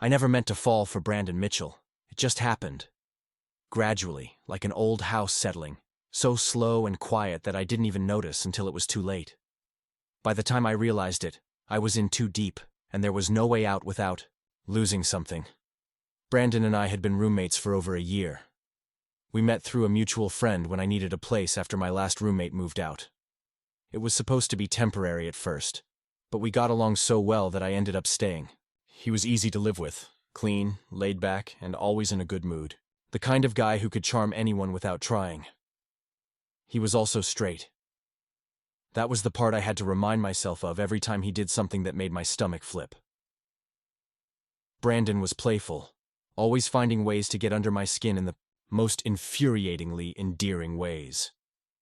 I never meant to fall for Brandon Mitchell. It just happened. Gradually, like an old house settling, so slow and quiet that I didn't even notice until it was too late. By the time I realized it, I was in too deep, and there was no way out without losing something. Brandon and I had been roommates for over a year. We met through a mutual friend when I needed a place after my last roommate moved out. It was supposed to be temporary at first, but we got along so well that I ended up staying. He was easy to live with, clean, laid back, and always in a good mood. The kind of guy who could charm anyone without trying. He was also straight. That was the part I had to remind myself of every time he did something that made my stomach flip. Brandon was playful, always finding ways to get under my skin in the most infuriatingly endearing ways.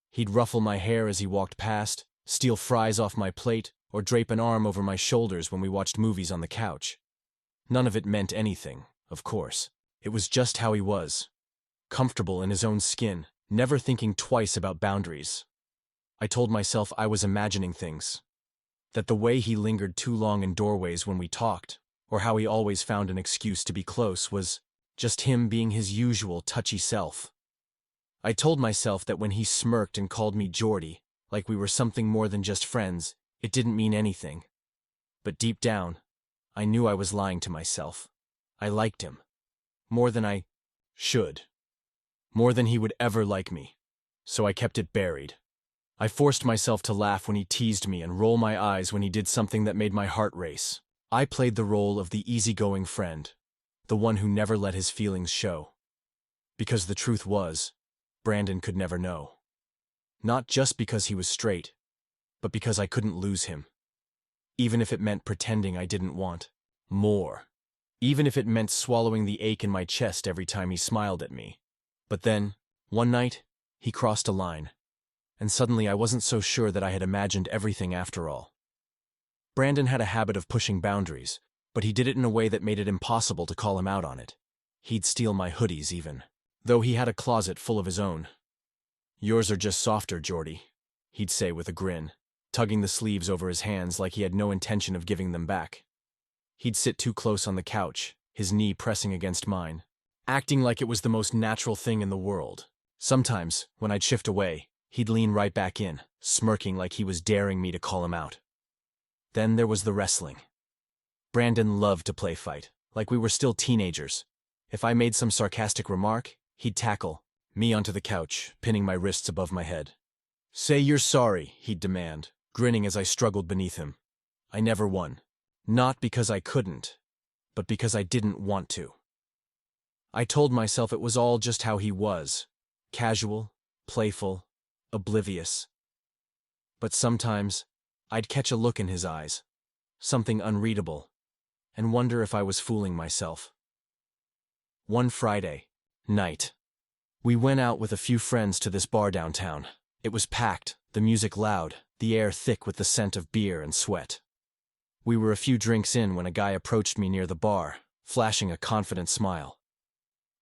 He'd ruffle my hair as he walked past, steal fries off my plate, or drape an arm over my shoulders when we watched movies on the couch. None of it meant anything, of course. It was just how he was. Comfortable in his own skin, never thinking twice about boundaries. I told myself I was imagining things. That the way he lingered too long in doorways when we talked, or how he always found an excuse to be close, was just him being his usual touchy self. I told myself that when he smirked and called me Geordie, like we were something more than just friends, it didn't mean anything. But deep down, I knew I was lying to myself. I liked him. More than I should. More than he would ever like me. So I kept it buried. I forced myself to laugh when he teased me and roll my eyes when he did something that made my heart race. I played the role of the easygoing friend, the one who never let his feelings show. Because the truth was, Brandon could never know. Not just because he was straight, but because I couldn't lose him. Even if it meant pretending I didn't want more. Even if it meant swallowing the ache in my chest every time he smiled at me. But then, one night, he crossed a line. And suddenly I wasn't so sure that I had imagined everything after all. Brandon had a habit of pushing boundaries, but he did it in a way that made it impossible to call him out on it. He'd steal my hoodies even, though he had a closet full of his own. "Yours are just softer, Geordie," he'd say with a grin, tugging the sleeves over his hands like he had no intention of giving them back. He'd sit too close on the couch, his knee pressing against mine, acting like it was the most natural thing in the world. Sometimes, when I'd shift away, he'd lean right back in, smirking like he was daring me to call him out. Then there was the wrestling. Brandon loved to play fight, like we were still teenagers. If I made some sarcastic remark, he'd tackle me onto the couch, pinning my wrists above my head. "Say you're sorry," he'd demand, grinning as I struggled beneath him. I never won. Not because I couldn't, but because I didn't want to. I told myself it was all just how he was. Casual, playful, oblivious. But sometimes, I'd catch a look in his eyes, something unreadable, and wonder if I was fooling myself. One Friday night, we went out with a few friends to this bar downtown. It was packed, the music loud, the air thick with the scent of beer and sweat. We were a few drinks in when a guy approached me near the bar, flashing a confident smile.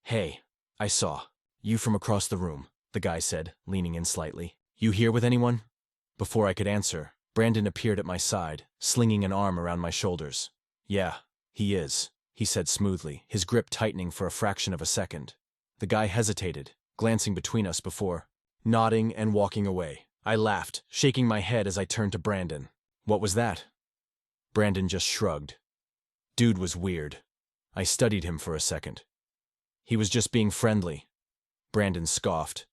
"Hey, I saw you from across the room," the guy said, leaning in slightly. "You here with anyone?" Before I could answer, Brandon appeared at my side, slinging an arm around my shoulders. "Yeah, he is," he said smoothly, his grip tightening for a fraction of a second. The guy hesitated, glancing between us before nodding and walking away. I laughed, shaking my head as I turned to Brandon. "What was that?" Brandon just shrugged. Dude was weird. I studied him for a second. "He was just being friendly." Brandon scoffed.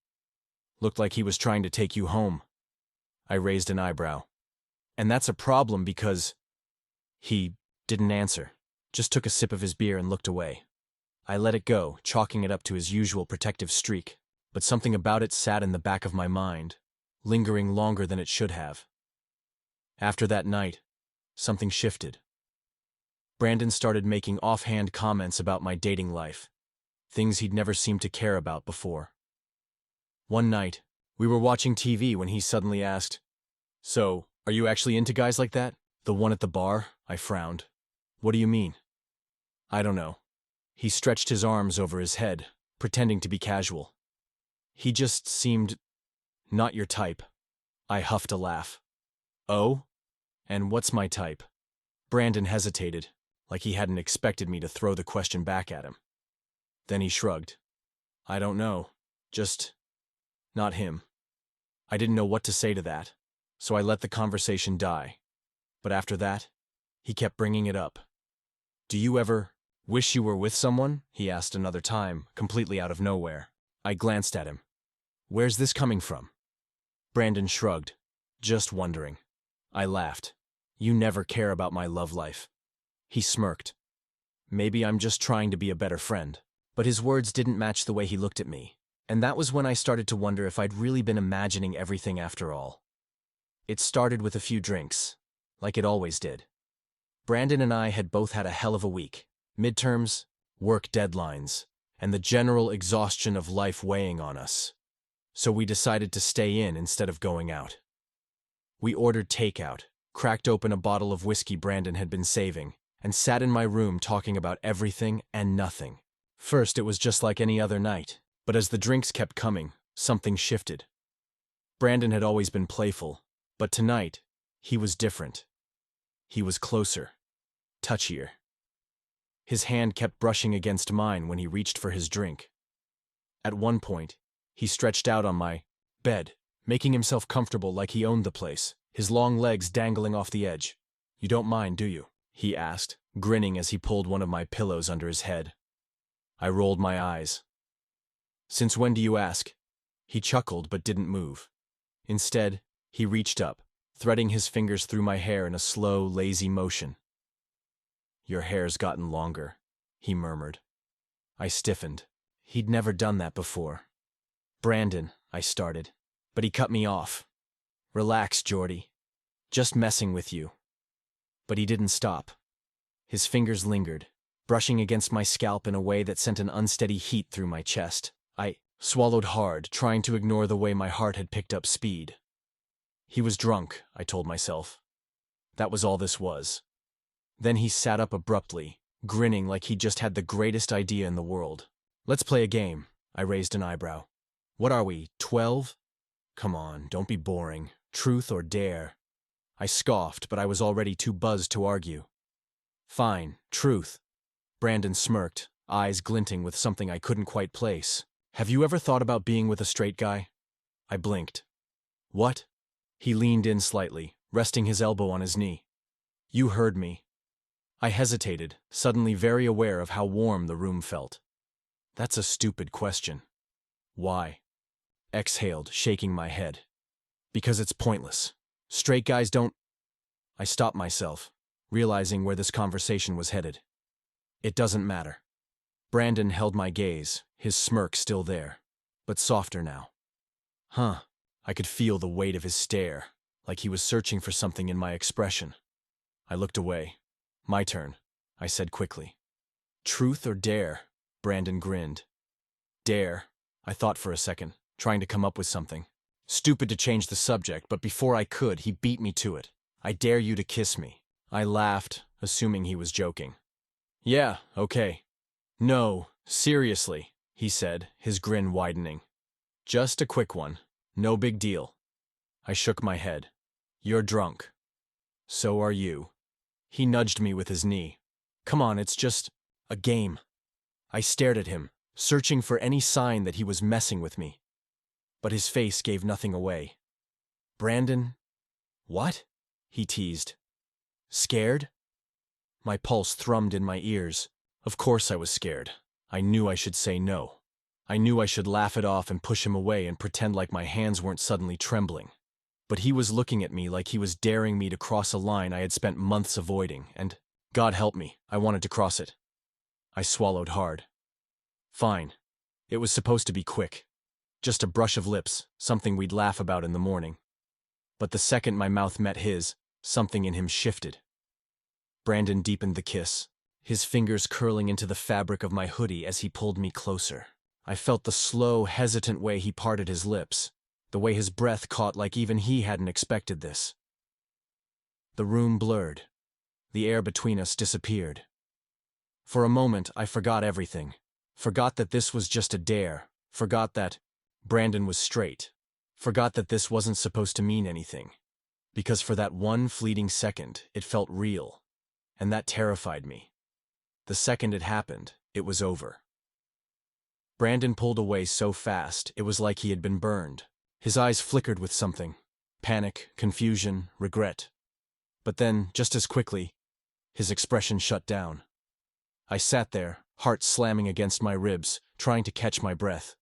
"Looked like he was trying to take you home." I raised an eyebrow. "And that's a problem because—" He didn't answer, just took a sip of his beer and looked away. I let it go, chalking it up to his usual protective streak, but something about it sat in the back of my mind, lingering longer than it should have. After that night, something shifted. Brandon started making offhand comments about my dating life, things he'd never seemed to care about before. One night, we were watching TV when he suddenly asked, "So, are you actually into guys like that? The one at the bar?" I frowned. "What do you mean?" "I don't know." He stretched his arms over his head, pretending to be casual. "He just seemed not your type." I huffed a laugh. "Oh? And what's my type?" Brandon hesitated, like he hadn't expected me to throw the question back at him. Then he shrugged. I don't know. Just not him. I didn't know what to say to that, so I let the conversation die. But after that, he kept bringing it up. Do you ever wish you were with someone? He asked another time, completely out of nowhere. I glanced at him. Where's this coming from? Brandon shrugged. Just wondering. I laughed. You never care about my love life. He smirked. Maybe I'm just trying to be a better friend. But his words didn't match the way he looked at me, and that was when I started to wonder if I'd really been imagining everything after all. It started with a few drinks, like it always did. Brandon and I had both had a hell of a week. Midterms, work deadlines, and the general exhaustion of life weighing on us. So we decided to stay in instead of going out. We ordered takeout, cracked open a bottle of whiskey Brandon had been saving, and sat in my room talking about everything and nothing. First, it was just like any other night, but as the drinks kept coming, something shifted. Brandon had always been playful, but tonight, he was different. He was closer, touchier. His hand kept brushing against mine when he reached for his drink. At one point, he stretched out on my bed, making himself comfortable like he owned the place, his long legs dangling off the edge. You don't mind, do you? He asked, grinning as he pulled one of my pillows under his head. I rolled my eyes. Since when do you ask? He chuckled but didn't move. Instead, he reached up, threading his fingers through my hair in a slow, lazy motion. Your hair's gotten longer, he murmured. I stiffened. He'd never done that before. Brandon, I started, but he cut me off. Relax, Jordy. Just messing with you. But he didn't stop. His fingers lingered, brushing against my scalp in a way that sent an unsteady heat through my chest. I swallowed hard, trying to ignore the way my heart had picked up speed. He was drunk, I told myself. That was all this was. Then he sat up abruptly, grinning like he just had the greatest idea in the world. Let's play a game, I raised an eyebrow. What are we, 12? Come on, don't be boring. Truth or dare? I scoffed, but I was already too buzzed to argue. Fine, truth. Brandon smirked, eyes glinting with something I couldn't quite place. Have you ever thought about being with a straight guy? I blinked. What? He leaned in slightly, resting his elbow on his knee. You heard me. I hesitated, suddenly very aware of how warm the room felt. That's a stupid question. Why? Exhaled, shaking my head. Because it's pointless. Straight guys don't... I stopped myself, realizing where this conversation was headed. It doesn't matter. Brandon held my gaze, his smirk still there, but softer now. Huh. I could feel the weight of his stare, like he was searching for something in my expression. I looked away. My turn, I said quickly. Truth or dare? Brandon grinned. Dare, I thought for a second, trying to come up with something. Stupid to change the subject, but before I could, he beat me to it. I dare you to kiss me. I laughed, assuming he was joking. Yeah, okay. No, seriously, he said, his grin widening. Just a quick one. No big deal. I shook my head. You're drunk. So are you. He nudged me with his knee. Come on, it's just a game. I stared at him, searching for any sign that he was messing with me. But his face gave nothing away. Brandon? What? He teased. Scared? My pulse thrummed in my ears. Of course I was scared. I knew I should say no. I knew I should laugh it off and push him away and pretend like my hands weren't suddenly trembling. But he was looking at me like he was daring me to cross a line I had spent months avoiding, and, God help me, I wanted to cross it. I swallowed hard. Fine. It was supposed to be quick. Just a brush of lips, something we'd laugh about in the morning. But the second my mouth met his, something in him shifted. Brandon deepened the kiss, his fingers curling into the fabric of my hoodie as he pulled me closer. I felt the slow, hesitant way he parted his lips, the way his breath caught like even he hadn't expected this. The room blurred. The air between us disappeared. For a moment, I forgot everything. Forgot that this was just a dare. Forgot that Brandon was straight. Forgot that this wasn't supposed to mean anything. Because for that one fleeting second, it felt real. And that terrified me. The second it happened, it was over. Brandon pulled away so fast, it was like he had been burned. His eyes flickered with something. Panic, confusion, regret. But then, just as quickly, his expression shut down. I sat there, heart slamming against my ribs, trying to catch my breath.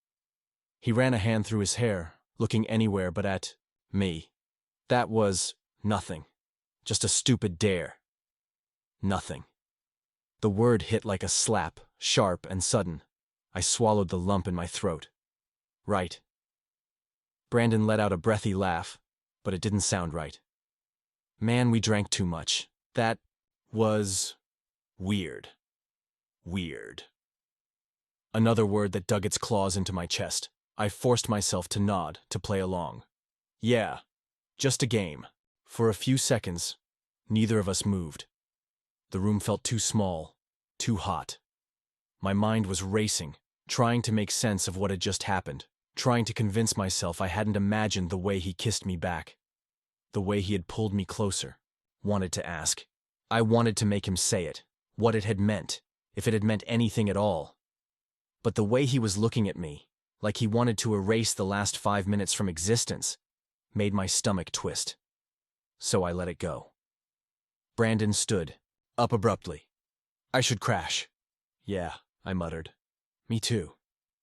He ran a hand through his hair, looking anywhere but at me. That was nothing. Just a stupid dare. Nothing. The word hit like a slap, sharp and sudden. I swallowed the lump in my throat. Right. Brandon let out a breathy laugh, but it didn't sound right. Man, we drank too much. That was weird. Weird. Another word that dug its claws into my chest. I forced myself to nod, to play along. Yeah, just a game. For a few seconds, neither of us moved. The room felt too small, too hot. My mind was racing, trying to make sense of what had just happened, trying to convince myself I hadn't imagined the way he kissed me back, the way he had pulled me closer, wanted to ask. I wanted to make him say it, what it had meant, if it had meant anything at all. But the way he was looking at me, like he wanted to erase the last 5 minutes from existence, made my stomach twist. So I let it go. Brandon stood, up abruptly. I should crash. Yeah, I muttered. Me too.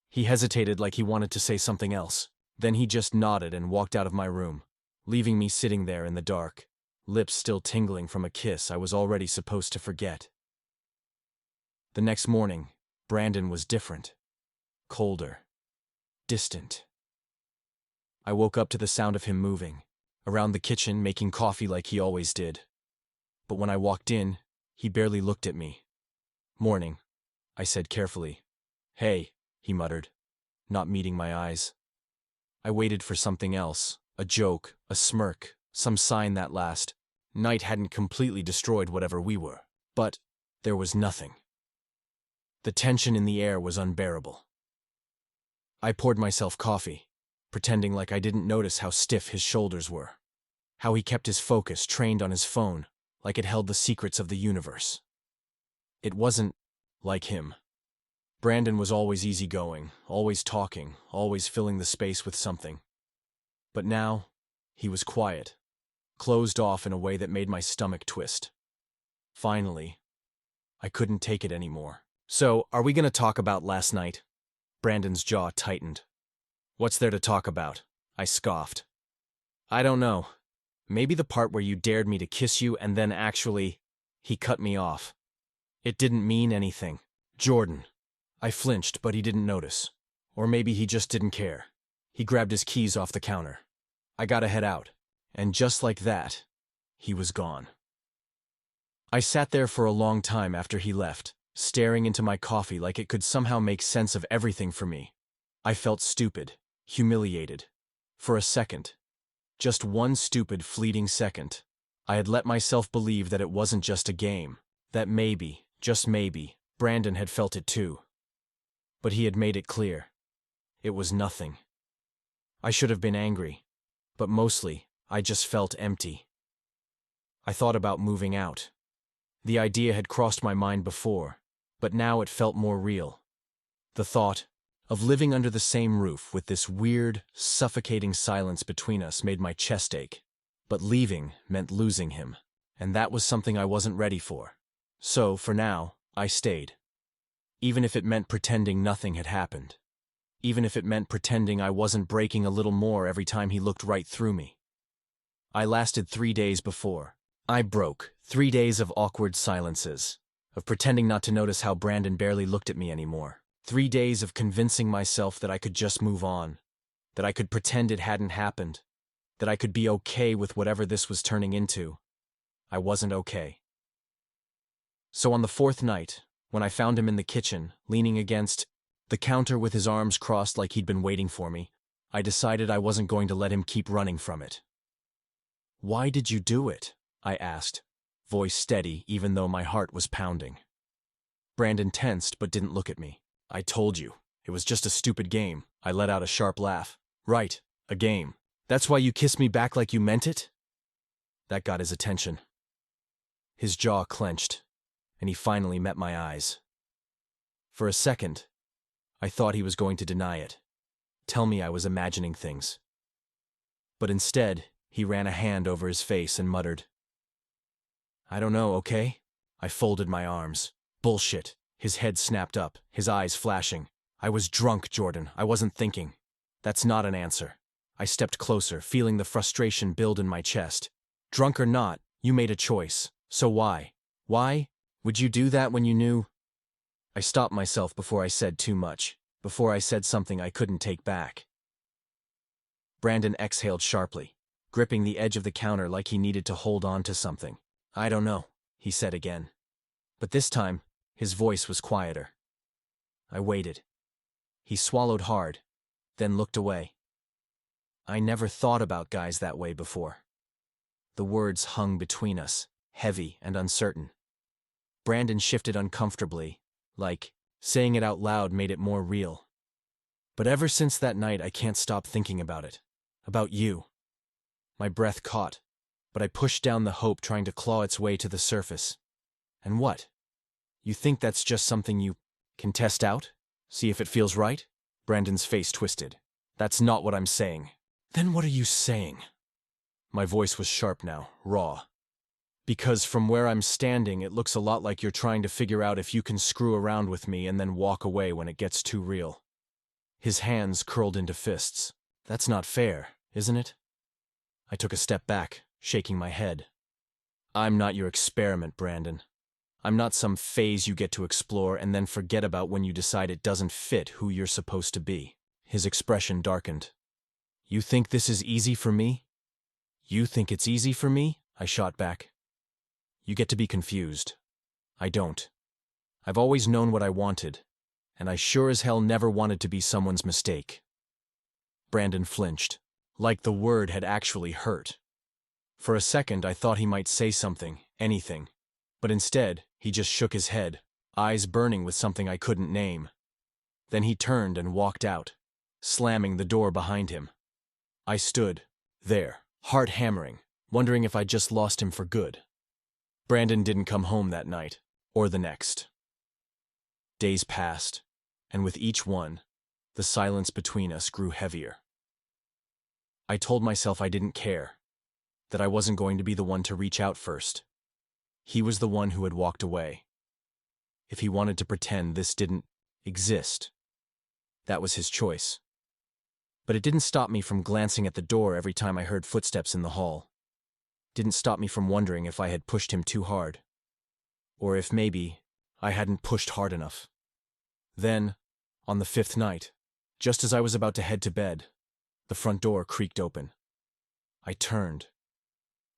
He hesitated like he wanted to say something else. Then he just nodded and walked out of my room, leaving me sitting there in the dark, lips still tingling from a kiss I was already supposed to forget. The next morning, Brandon was different. Colder. Distant. I woke up to the sound of him moving, around the kitchen making coffee like he always did. But when I walked in, he barely looked at me. Morning, I said carefully. Hey, he muttered, not meeting my eyes. I waited for something else, a joke, a smirk, some sign that last night hadn't completely destroyed whatever we were. But there was nothing. The tension in the air was unbearable. I poured myself coffee, pretending like I didn't notice how stiff his shoulders were, how he kept his focus trained on his phone, like it held the secrets of the universe. It wasn't like him. Brandon was always easygoing, always talking, always filling the space with something. But now, he was quiet, closed off in a way that made my stomach twist. Finally, I couldn't take it anymore. So, are we going to talk about last night? Brandon's jaw tightened. What's there to talk about? I scoffed. I don't know. Maybe the part where you dared me to kiss you and then actually, he cut me off. It didn't mean anything. Jordan. I flinched, but he didn't notice. Or maybe he just didn't care. He grabbed his keys off the counter. I gotta head out. And just like that, he was gone. I sat there for a long time after he left, staring into my coffee like it could somehow make sense of everything for me. I felt stupid, humiliated. For a second, just one stupid fleeting second, I had let myself believe that it wasn't just a game, that maybe, just maybe, Brandon had felt it too. But he had made it clear. It was nothing. I should have been angry, but mostly, I just felt empty. I thought about moving out. The idea had crossed my mind before, but now it felt more real. The thought of living under the same roof with this weird, suffocating silence between us made my chest ache. But leaving meant losing him, and that was something I wasn't ready for. So, for now, I stayed. Even if it meant pretending nothing had happened. Even if it meant pretending I wasn't breaking a little more every time he looked right through me. I lasted 3 days before. I broke 3 days of awkward silences, of pretending not to notice how Brandon barely looked at me anymore. 3 days of convincing myself that I could just move on, that I could pretend it hadn't happened, that I could be okay with whatever this was turning into. I wasn't okay. So on the 4th night, when I found him in the kitchen, leaning against the counter with his arms crossed like he'd been waiting for me, I decided I wasn't going to let him keep running from it. Why did you do it? I asked, voice steady even though my heart was pounding. Brandon tensed but didn't look at me. I told you, it was just a stupid game. I let out a sharp laugh. Right, a game. That's why you kissed me back like you meant it? That got his attention. His jaw clenched, and he finally met my eyes. For a second, I thought he was going to deny it, tell me I was imagining things. But instead, he ran a hand over his face and muttered, "I don't know, okay?" I folded my arms. Bullshit. His head snapped up, his eyes flashing. "I was drunk, Jordan. I wasn't thinking." "That's not an answer." I stepped closer, feeling the frustration build in my chest. "Drunk or not, you made a choice. So why? Why would you do that when you knew?" I stopped myself before I said too much, before I said something I couldn't take back. Brandon exhaled sharply, gripping the edge of the counter like he needed to hold on to something. "I don't know," he said again. But this time, his voice was quieter. I waited. He swallowed hard, then looked away. I never thought about guys that way before. The words hung between us, heavy and uncertain. Brandon shifted uncomfortably, like saying it out loud made it more real. "But ever since that night, I can't stop thinking about it. About you." My breath caught, but I pushed down the hope trying to claw its way to the surface. "And what? You think that's just something you can test out? See if it feels right?" Brandon's face twisted. "That's not what I'm saying." "Then what are you saying?" My voice was sharp now, raw. "Because from where I'm standing, it looks a lot like you're trying to figure out if you can screw around with me and then walk away when it gets too real." His hands curled into fists. "That's not fair, isn't it?" I took a step back, shaking my head. "I'm not your experiment, Brandon. I'm not some phase you get to explore and then forget about when you decide it doesn't fit who you're supposed to be." His expression darkened. "You think this is easy for me?" "You think it's easy for me?" I shot back. "You get to be confused. I don't. I've always known what I wanted, and I sure as hell never wanted to be someone's mistake." Brandon flinched, like the word had actually hurt. For a second, I thought he might say something, anything, but instead, he just shook his head, eyes burning with something I couldn't name. Then he turned and walked out, slamming the door behind him. I stood there, heart hammering, wondering if I'd just lost him for good. Brandon didn't come home that night, or the next. Days passed, and with each one, the silence between us grew heavier. I told myself I didn't care, that I wasn't going to be the one to reach out first. He was the one who had walked away. If he wanted to pretend this didn't exist, that was his choice. But it didn't stop me from glancing at the door every time I heard footsteps in the hall. Didn't stop me from wondering if I had pushed him too hard, or if maybe I hadn't pushed hard enough. Then, on the 5th night, just as I was about to head to bed, the front door creaked open. I turned,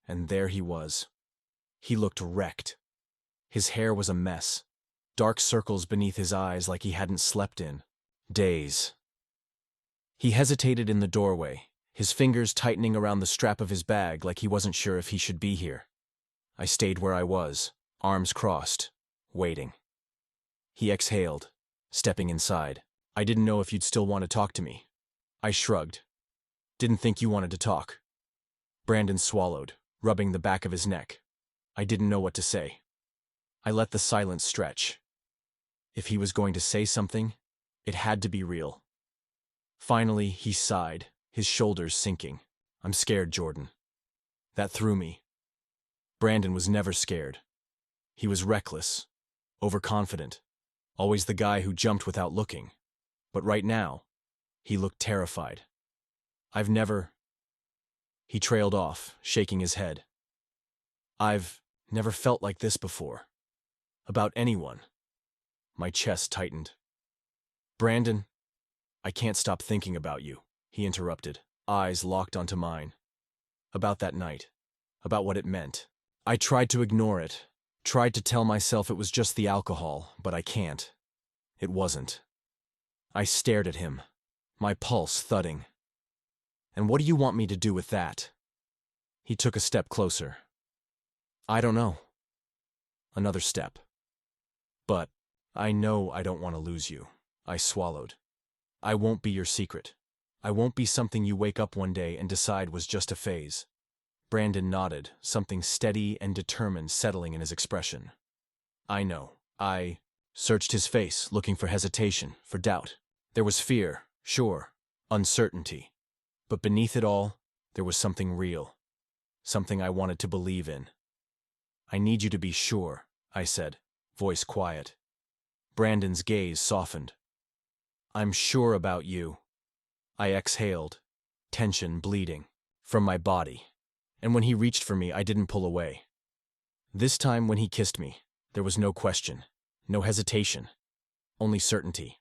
and there he was. He looked wrecked. His hair was a mess, dark circles beneath his eyes like he hadn't slept in days. He hesitated in the doorway, his fingers tightening around the strap of his bag like he wasn't sure if he should be here. I stayed where I was, arms crossed, waiting. He exhaled, stepping inside. "I didn't know if you'd still want to talk to me." I shrugged. "Didn't think you wanted to talk." Brandon swallowed, rubbing the back of his neck. I didn't know what to say. I let the silence stretch. If he was going to say something, it had to be real. Finally, he sighed, his shoulders sinking. "I'm scared, Jordan." That threw me. Brandon was never scared. He was reckless, overconfident, always the guy who jumped without looking. But right now, he looked terrified. I've never... He trailed off, shaking his head. "I've never felt like this before. About anyone." My chest tightened. "Brandon, I can't stop thinking about you," he interrupted, eyes locked onto mine. "About that night. About what it meant. I tried to ignore it, tried to tell myself it was just the alcohol, but I can't. It wasn't." I stared at him, my pulse thudding. "And what do you want me to do with that?" He took a step closer. "I don't know." Another step. "But I know I don't want to lose you." I swallowed. "I won't be your secret. I won't be something you wake up one day and decide was just a phase." Brandon nodded, something steady and determined settling in his expression. I know. I searched his face, looking for hesitation, for doubt. There was fear, sure, uncertainty. But beneath it all, there was something real. Something I wanted to believe in. I need you to be sure, I said, voice quiet. Brandon's gaze softened. I'm sure about you. I exhaled, tension bleeding from my body. And when he reached for me, I didn't pull away. This time when he kissed me, there was no question, no hesitation, only certainty.